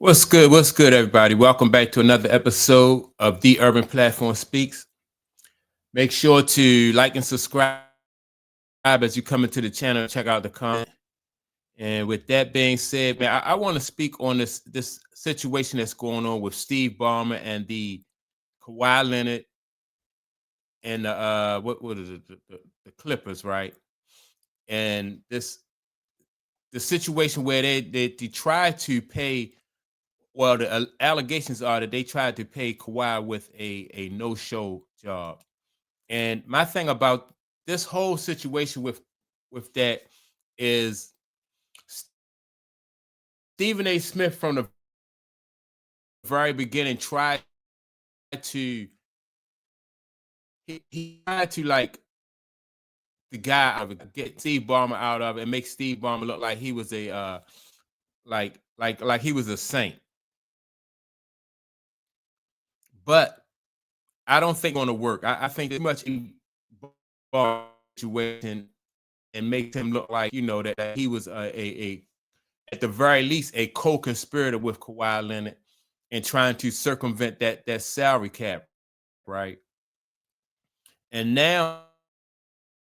What's good? What's good, everybody? Welcome back to another episode of The Urban Platform Speaks. Make sure to like and subscribe as you come into the channel and check out the content. And with that being said, man, I want to speak on this situation that's going on with Steve Ballmer and the Kawhi Leonard and the what is it, the Clippers, right? And the situation where they try to pay. Well, the allegations are that they tried to pay Kawhi with a no show job. And my thing about this whole situation with that is Stephen A. Smith from the very beginning tried to he tried to like the guy out of it, get Steve Ballmer out of it and make Steve Ballmer look like he was a like he was a saint. But I don't think it's gonna work. I think too much situation and makes him look like that he was a at the very least a co-conspirator with Kawhi Leonard and trying to circumvent that salary cap, right? And now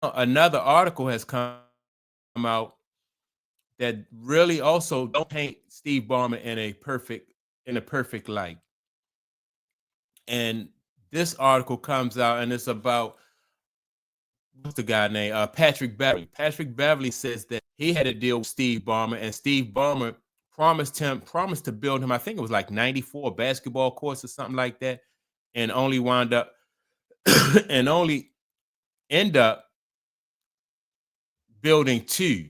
another article has come out that really also don't paint Steve Ballmer in a perfect light. And this article comes out and it's about what's the guy name? Patrick Beverley. Patrick Beverley says that he had a deal with Steve Ballmer, and Steve Ballmer promised to build him. I think it was like 94 basketball courts or something like that, and only wound up and only end up building two.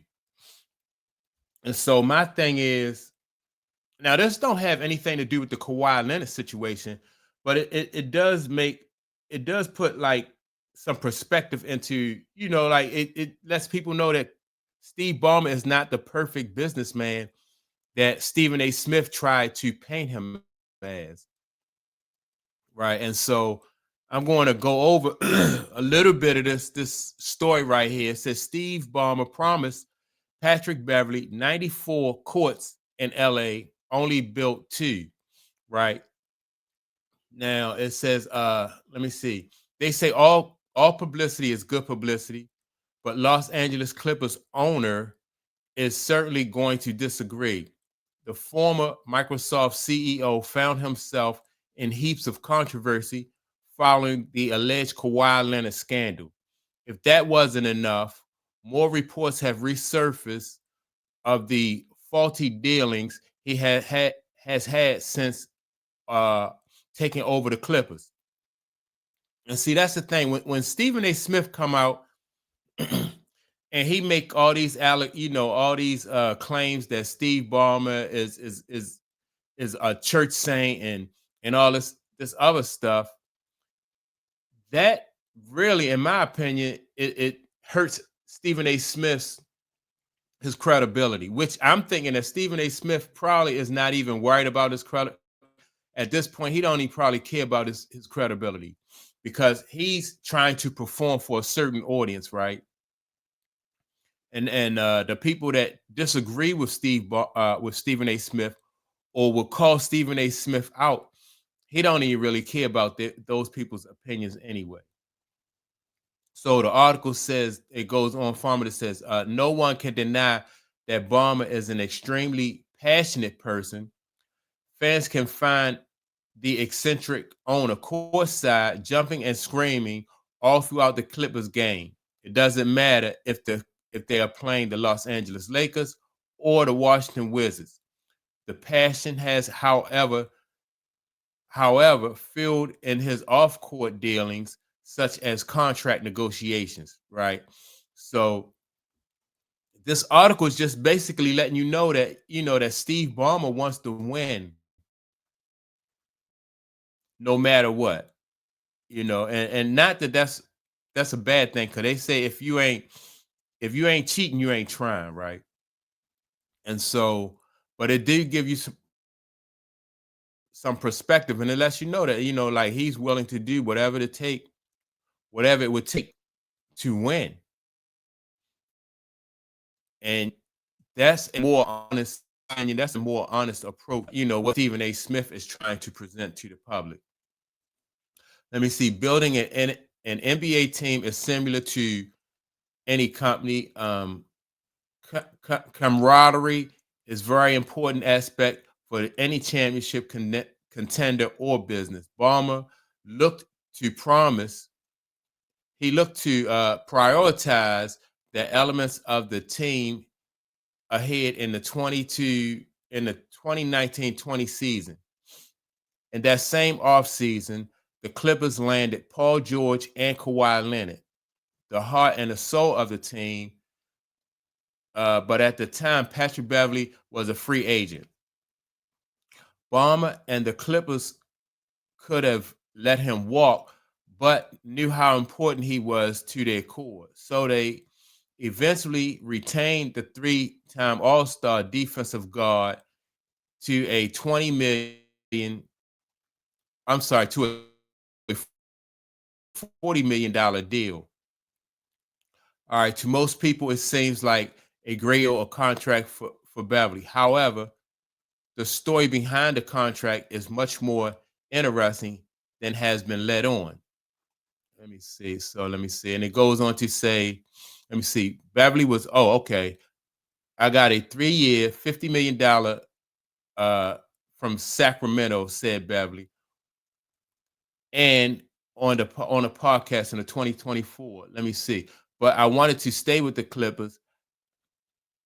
And so my thing is, now this don't have anything to do with the Kawhi Leonard situation, but it does put like some perspective into, like it lets people know that Steve Ballmer is not the perfect businessman that Stephen A. Smith tried to paint him as. Right. And so I'm going to go over a little bit of this story right here. It says Steve Ballmer promised Patrick Beverley 94 courts in LA, only built two. Right. Now it says, let me see. They say all publicity is good publicity, but Los Angeles Clippers owner is certainly going to disagree. The former Microsoft CEO found himself in heaps of controversy following the alleged Kawhi Leonard scandal. If that wasn't enough, more reports have resurfaced of the faulty dealings he has had since uh, taking over the Clippers. And see, that's the thing. When Stephen A. Smith come out and he make all these all these claims that Steve Ballmer is a church saint and all this other stuff, that really, in my opinion, it hurts Stephen A. Smith's his credibility, which I'm thinking that Stephen A. Smith probably is not even worried about his credit. At this point, he don't even probably care about his credibility because he's trying to perform for a certain audience, right? And the people that disagree with with Stephen A. Smith or will call Stephen A. Smith out, he don't even really care about those people's opinions anyway. So the article says, it goes on farther. It says, no one can deny that Ballmer is an extremely passionate person. Fans can find the eccentric owner courtside jumping and screaming all throughout the Clippers game. It doesn't matter if they are playing the Los Angeles Lakers or the Washington Wizards. The passion has, however, filled in his off-court dealings, such as contract negotiations, right? So this article is just basically letting you know that Steve Ballmer wants to win no matter what, and not that that's a bad thing, because they say if you ain't cheating, you ain't trying, right? And so, but it did give you some perspective, and it lets you know that like he's willing to do whatever it would take to win, and that's a more honest opinion, that's a more honest approach, what Stephen A. Smith is trying to present to the public. Let me see. Building an NBA team is similar to any company. Camaraderie is very important aspect for any championship contender or business. Ballmer looked to promise. He looked to prioritize the elements of the team ahead in the 2019-20 season. In that same offseason, the Clippers landed Paul George and Kawhi Leonard, the heart and the soul of the team. But at the time, Patrick Beverley was a free agent. Ballmer and the Clippers could have let him walk, but knew how important he was to their core. So they eventually retained the three-time All-Star defensive guard to a to a $40 million deal. All right, to most people, it seems like a great deal of contract for Beverley. However, the story behind the contract is much more interesting than has been let on. Let me see. So let me see. And it goes on to say, let me see. Beverley was, okay. I got a 3-year, $50 million from Sacramento, said Beverley. And on a podcast in the 2024, let me see. But I wanted to stay with the Clippers.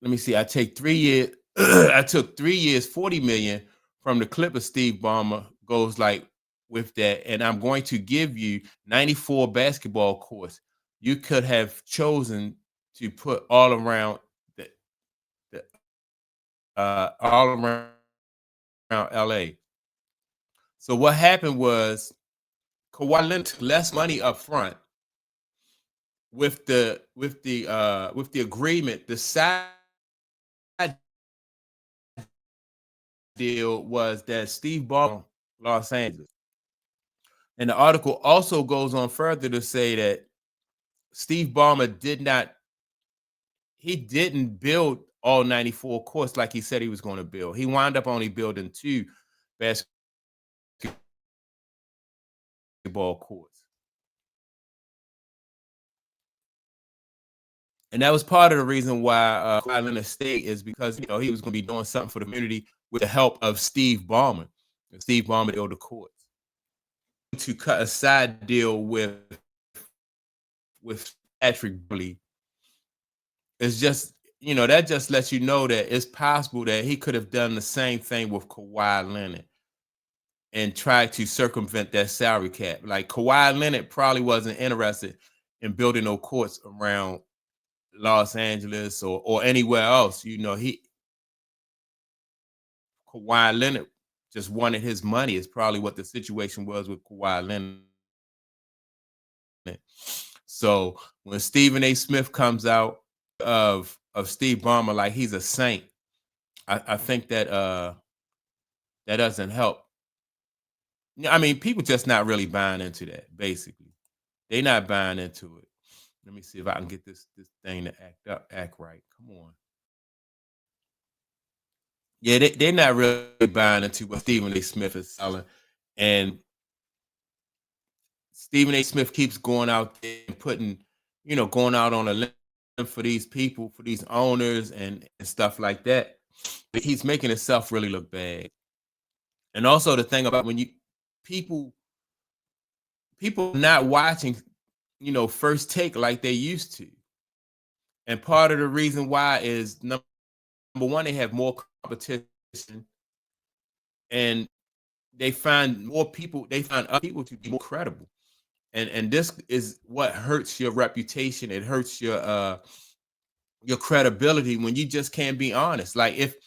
Let me see. I took 3 years, 40 million from the Clippers. Steve Ballmer goes like with that, and I'm going to give you 94 basketball courts. You could have chosen to put all around all around LA. So what happened was Kawhi Leonard took less money up front with the agreement. The side deal was that Steve Ballmer, Los Angeles. And the article also goes on further to say that Steve Ballmer didn't build all 94 courts like he said he was going to build. He wound up only building 2 basketball courts. And that was part of the reason why Kawhi Leonard stayed, is because he was going to be doing something for the community with the help of Steve Ballmer. And Steve Ballmer built the courts. To cut a side deal with Patrick Beverley, it's just, that just lets you know that it's possible that he could have done the same thing with Kawhi Leonard and tried to circumvent that salary cap. Like Kawhi Leonard probably wasn't interested in building no courts around Los Angeles or anywhere else. Kawhi Leonard just wanted his money. Is probably what the situation was with Kawhi Leonard. So when Stephen A. Smith comes out of Steve Ballmer like he's a saint, I think that that doesn't help. I mean, people just not really buying into that. Basically, they not buying into it. Let me see if I can get this thing to act right. Come on. Yeah, they're not really buying into what Stephen A. Smith is selling. And Stephen A. Smith keeps going out there and going out on a limb for these people, for these owners and stuff like that. But he's making himself really look bad. And also the thing about when people not watching, First Take like they used to. And part of the reason why is number one, they have more competition, and they find other people to be more credible. And this is what hurts your reputation. It hurts your credibility when you just can't be honest. Like if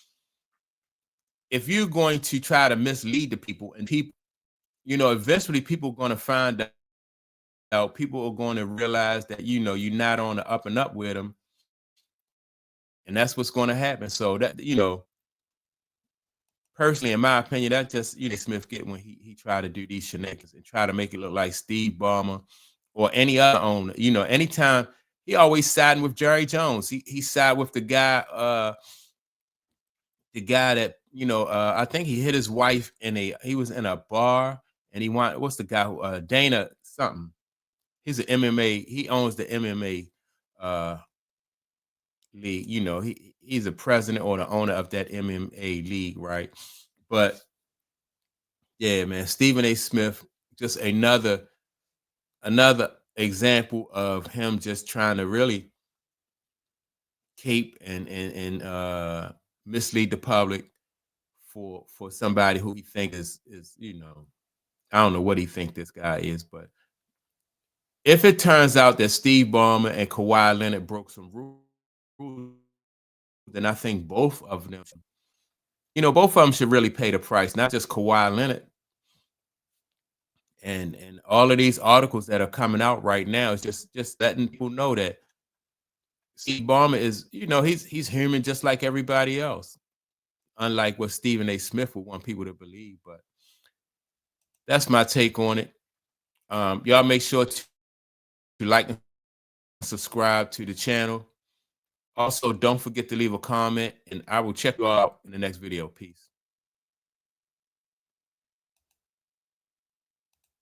you're going to try to mislead the people, and people, eventually people are going to find out, people are going to realize that, you're not on the up and up with them. And that's what's going to happen. So that, personally, in my opinion, that's just Smith get when he tried to do these shenanigans and try to make it look like Steve Ballmer or any other owner. Anytime he always siding with Jerry Jones. He side with the guy the guy that, I think he hit his wife he was in a bar, and what's the guy who, Dana something. He's an MMA, he owns the MMA league. He's a president or the owner of that MMA league, right? But yeah, man, Stephen A. Smith, just another example of him just trying to really keep and mislead the public for somebody who he think is I don't know what he think this guy is. But if it turns out that Steve Ballmer and Kawhi Leonard broke some rules, then I think both of them should really pay the price, not just Kawhi Leonard. And all of these articles that are coming out right now is just letting people know that Steve Ballmer is, he's human just like everybody else, unlike what Stephen A. Smith would want people to believe. But that's my take on it. Y'all make sure to like and subscribe to the channel. Also, don't forget to leave a comment, and I will check you out in the next video. Peace.